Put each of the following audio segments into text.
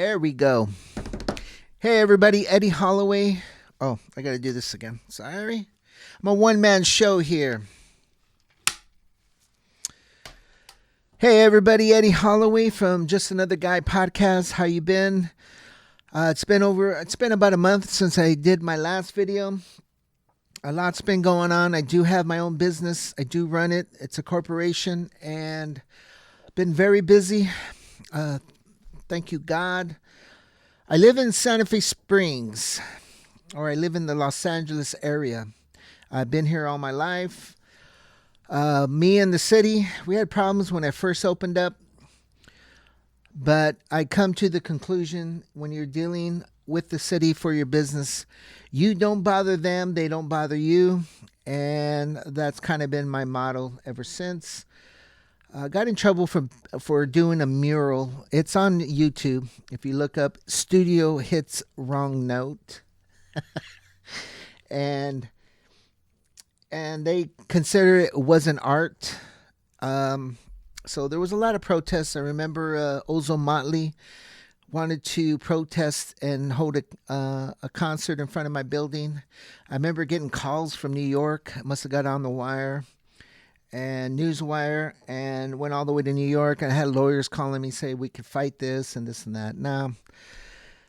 There we go. Hey everybody, Eddie Holloway. Oh, I gotta do this again. Sorry. I'm a one-man show here. Hey everybody, Eddie Holloway from Just Another Guy podcast. How you been? It's been about a month since I did my last video. A lot's been going on. I do have my own business. I do run it. It's a corporation and been very busy. Thank you, God. I live in Santa Fe Springs, or I live in the Los Angeles area. I've been here all my life. Me and the city, we had problems when I first opened up. But I come to the conclusion when you're dealing with the city for your business, you don't bother them, they don't bother you. And that's kind of been my motto ever since. Got in trouble for doing a mural. It's on YouTube. If you look up Studio Hits Wrong Note. and they consider it wasn't art. So there was a lot of protests. I remember Ozone Motley wanted to protest and hold a concert in front of my building. I remember getting calls from New York. I must have got on the wire and Newswire and went all the way to New York. And I had lawyers calling me, say we could fight this and this and that. Now,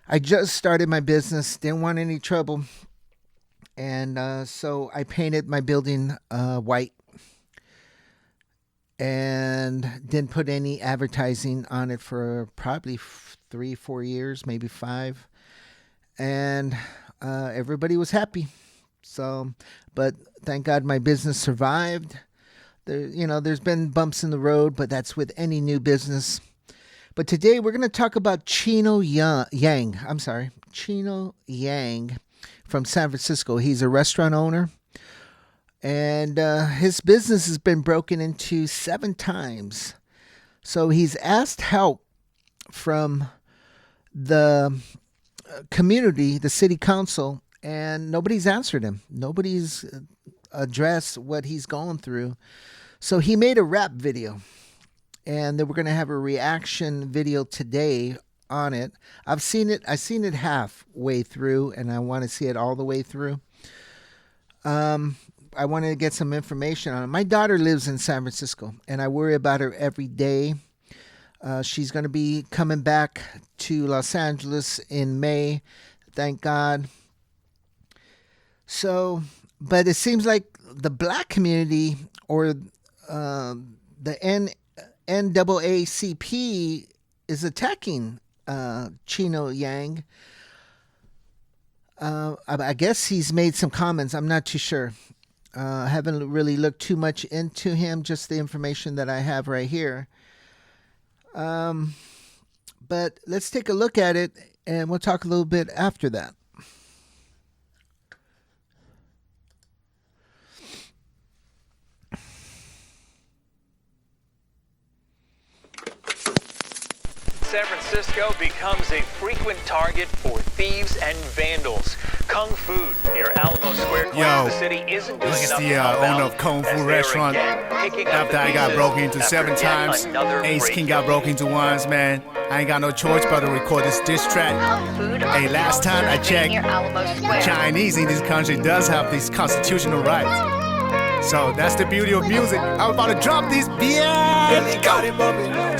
I just started my business, didn't want any trouble. And so I painted my building white. And didn't put any advertising on it for probably 3-4 years, maybe 5. And everybody was happy. So, but thank God my business survived. There's been bumps in the road, but that's with any new business. But today we're going to talk about Chino Yang from San Francisco. He's a restaurant owner. And his business has been broken into 7 times. So he's asked help from the community, the city council, and nobody's answered him. Nobody's addressed what he's going through. So he made a rap video. And then we're going to have a reaction video today on it. I've seen it halfway through, and I want to see it all the way through. I wanted to get some information on it. My daughter lives in San Francisco, and I worry about her every day. She's going to be coming back to Los Angeles in May. Thank God. So, but it seems like the black community or the NAACP is attacking Chino Yang. I guess he's made some comments. I'm not too sure. I haven't really looked too much into him, just the information that I have right here. But let's take a look at it, and we'll talk a little bit after that. San Francisco becomes a frequent target for thieves and vandals. Kung Fu near Alamo Square claims the city isn't doing enough to help owner of Kung Fu restaurant. After I got broke into 7 times, Ace King got broke into once, man. I ain't got no choice but to record this diss track. Hey, last time I checked, Chinese in this country does have these constitutional rights. So that's the beauty of music. I'm about to drop this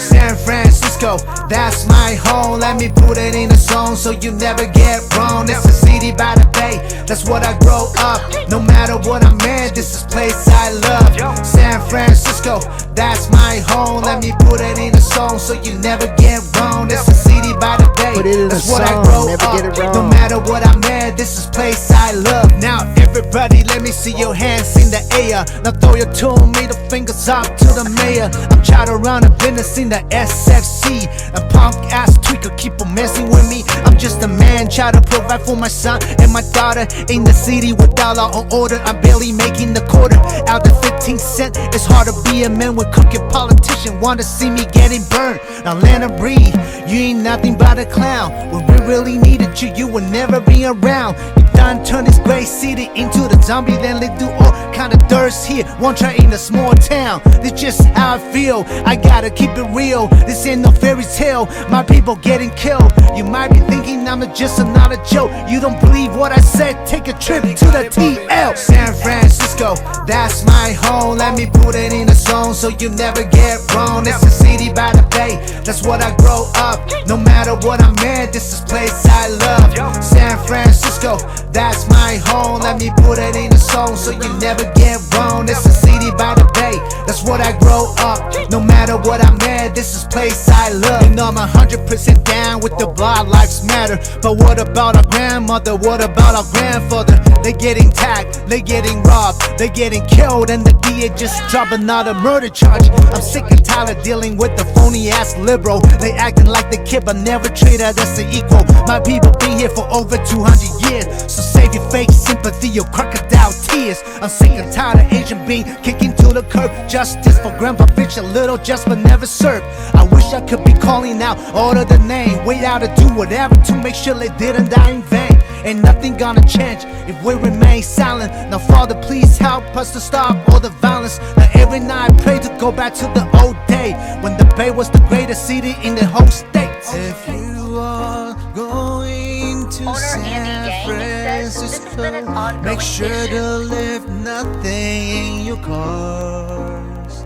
San Francisco, that's my home. Let me put it in a song so you never get wrong. It's a city by the bay, that's what I grow up. No matter what I'm in, this is place I love. San Francisco, that's my home. Let me put it in a song so you never get wrong. It's a city by the bay, that's what I grow up. No matter what I'm in, this is place I love. Now everybody, let me see your hands in the air. Now throw your 2 middle fingers up to the mayor. I'm trying to run a business in the SFC. A punk ass tweaker keep on messing with me. I'm just a man trying to provide for my son and my daughter. In the city with dollar on order, I'm barely making the quarter. Out the 15 cent, it's hard to be a man with crooked politician. Want to see me getting burned. Now let her breathe. You ain't nothing but a clown. When we really needed you, you would never be around. You done turn this great city into the zombie, then they do all kind of thirst here. One try in a small town, this just how I feel. I gotta keep it real, this ain't no fairy tale. My people getting killed. You might be thinking I'm just another joke. You don't believe what I said, take a trip to the TL. San Francisco, that's my home. Let me put it in a song so you never get wrong. It's a city by the bay, that's what I grow up. No matter what I'm in, this is place I love. San Francisco, that's my home. Let me put it in a song so you never get wrong. It's a city by the bay, that's what I grow up. No matter what I'm in, this is place I love. And I'm 100% down with the Black Lives Matter. But what about our grandmother? What about our grandfather? They getting tagged, they getting robbed, they getting killed, and the DA just dropped another murder charge. I'm sick and tired of dealing with the phony ass liberal. They acting like the kid but never treat her as an equal. My people been here for over 200 years, so save your fake sympathy, your crocodile tears. I'm sick and tired of Asian being kicking to the curb. Justice for Grandpa Bitch, a little just but never served. I wish I could be calling out all of the name. Wait out to do whatever to make sure they didn't die in vain. Ain't nothing gonna change if we remain silent. Now Father, please help us to stop all the violence. Now every night I pray to go back to the old day when the Bay was the greatest city in the whole state. If you are going to San Francisco, make sure to leave nothing in your cars.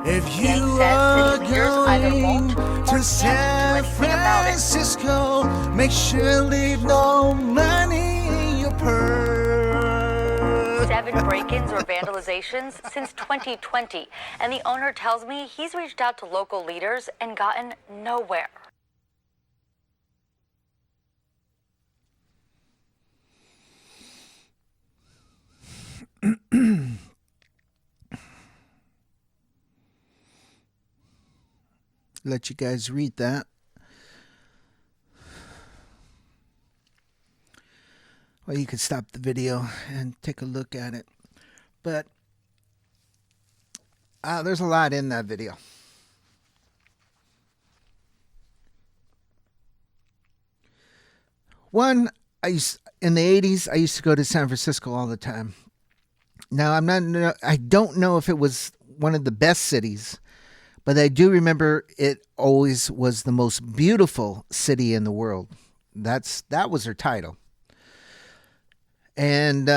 If you are going to San Francisco, make sure to leave no money in your purse. 7 break-ins or vandalizations since 2020, and the owner tells me he's reached out to local leaders and gotten nowhere. Let you guys read that. Well, you could stop the video and take a look at it. But there's a lot in that video. One, in the 80s, I used to go to San Francisco all the time. Now, I don't know if it was one of the best cities, but I do remember it always was the most beautiful city in the world. That was her title. And,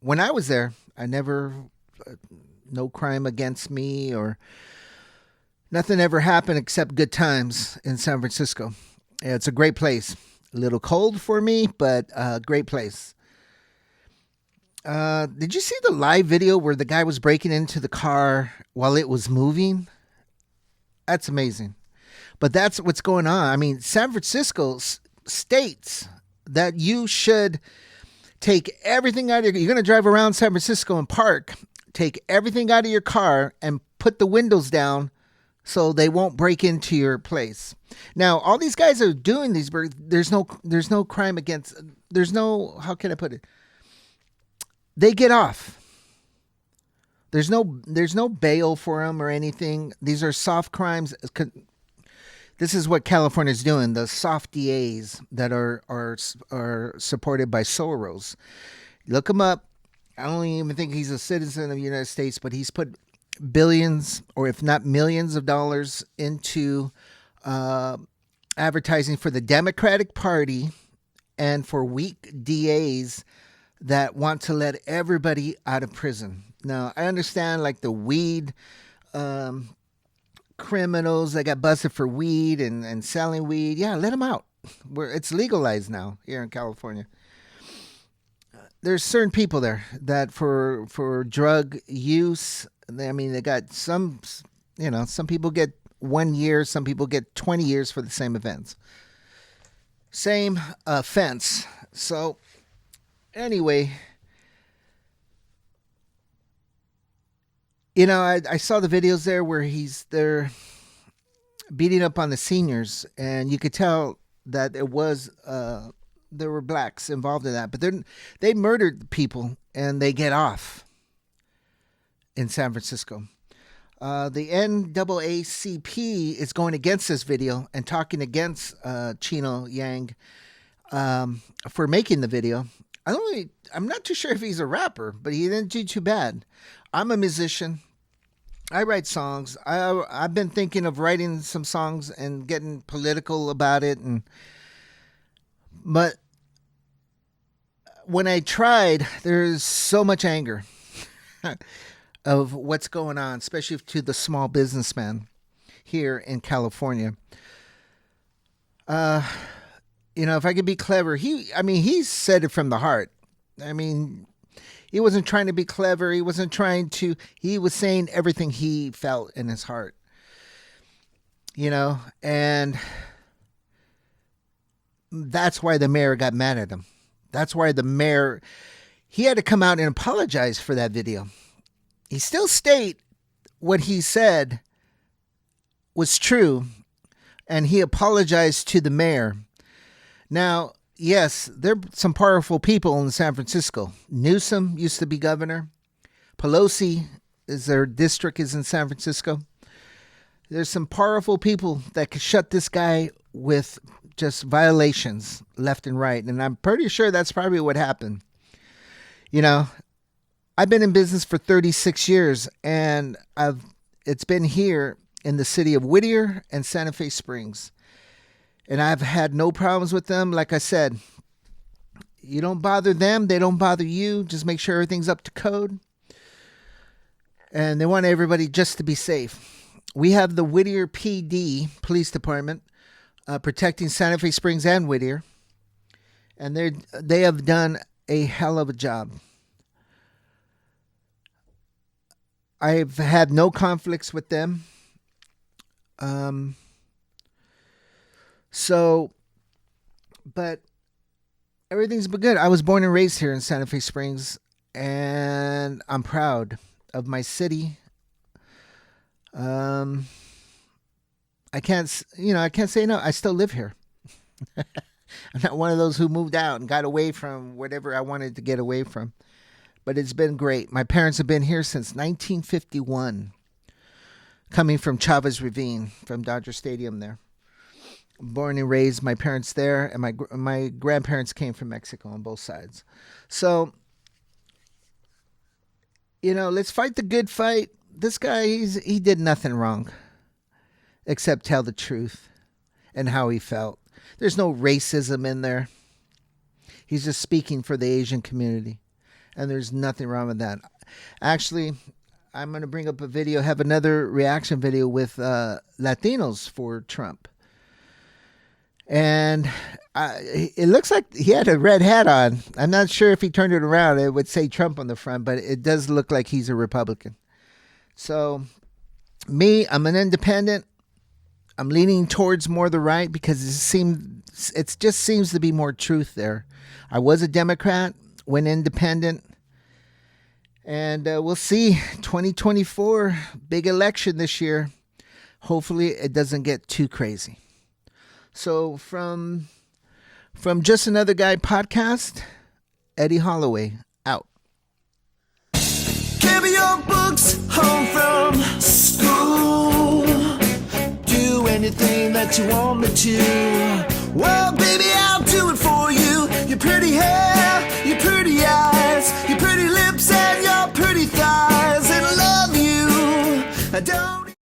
when I was there, I never, no crime against me or nothing ever happened except good times in San Francisco. Yeah, it's a great place. A little cold for me, but a great place. Did you see the live video where the guy was breaking into the car while it was moving? That's amazing. But that's what's going on. I mean, San Francisco states that you should take everything out of you're going to drive around San Francisco and park, take everything out of your car and put the windows down so they won't break into your place. Now, all these guys are doing these, there's no crime against, how can I put it? They get off. There's no bail for them or anything. These are soft crimes. This is what California's doing. The soft DAs that are supported by Soros. Look him up. I don't even think he's a citizen of the United States, but he's put billions, or if not millions of dollars into advertising for the Democratic Party and for weak DAs that want to let everybody out of prison. Now, I understand like the weed criminals that got busted for weed and selling weed. Yeah, let them out. It's legalized now here in California. There's certain people there that for drug use, they got some people get 1 year, some people get 20 years for the same events. Same offense. So anyway, I saw the videos there where they're beating up on the seniors, and you could tell that there were blacks involved in that. But they murdered people, and they get off in San Francisco. The NAACP is going against this video and talking against Chino Yang. for making the video. I'm not too sure if he's a rapper, but he didn't do too bad. I'm a musician. I write songs. I've been thinking of writing some songs and getting political about it, but when I tried, there's so much anger of what's going on, especially to the small businessman here in California. If I could be clever, he said it from the heart. He wasn't trying to be clever. He was saying everything he felt in his heart. And that's why the mayor got mad at him. That's why he had to come out and apologize for that video. He still state what he said was true, and he apologized to the mayor. Now, yes, there are some powerful people in San Francisco. Newsom used to be governor. Pelosi, their district is in San Francisco. There's some powerful people that could shut this guy with just violations left and right. And I'm pretty sure that's probably what happened. I've been in business for 36 years, and it's been here in the city of Whittier and Santa Fe Springs. And I've had no problems with them. Like I said, you don't bother them, they don't bother you. Just make sure everything's up to code. And they want everybody just to be safe. We have the Whittier PD, Police Department, protecting Santa Fe Springs and Whittier. And they have done a hell of a job. I've had no conflicts with them. But everything's been good. I was born and raised here in Santa Fe Springs, and I'm proud of my city. I can't say no. I still live here. I'm not one of those who moved out and got away from whatever I wanted to get away from. But it's been great. My parents have been here since 1951, coming from Chavez Ravine, from Dodger Stadium there. Born and raised, my parents there, and my grandparents came from Mexico on both sides. So, let's fight the good fight. This guy, he did nothing wrong except tell the truth and how he felt. There's no racism in there. He's just speaking for the Asian community, and there's nothing wrong with that. Actually, I'm going to bring up a video, have another reaction video with Latinos for Trump. And it looks like he had a red hat on. I'm not sure if he turned it around, it would say Trump on the front, but it does look like he's a Republican. So, I'm an independent. I'm leaning towards more the right because it just seems to be more truth there. I was a Democrat, went independent. And we'll see. 2024, big election this year. Hopefully it doesn't get too crazy. So from Just Another Guy podcast, Eddie Holloway, out. Carry your books home from school. Do anything that you want me to. Well, baby, I'll do it for you. Your pretty hair, your pretty eyes, your pretty lips and your pretty thighs. And I love you. I don't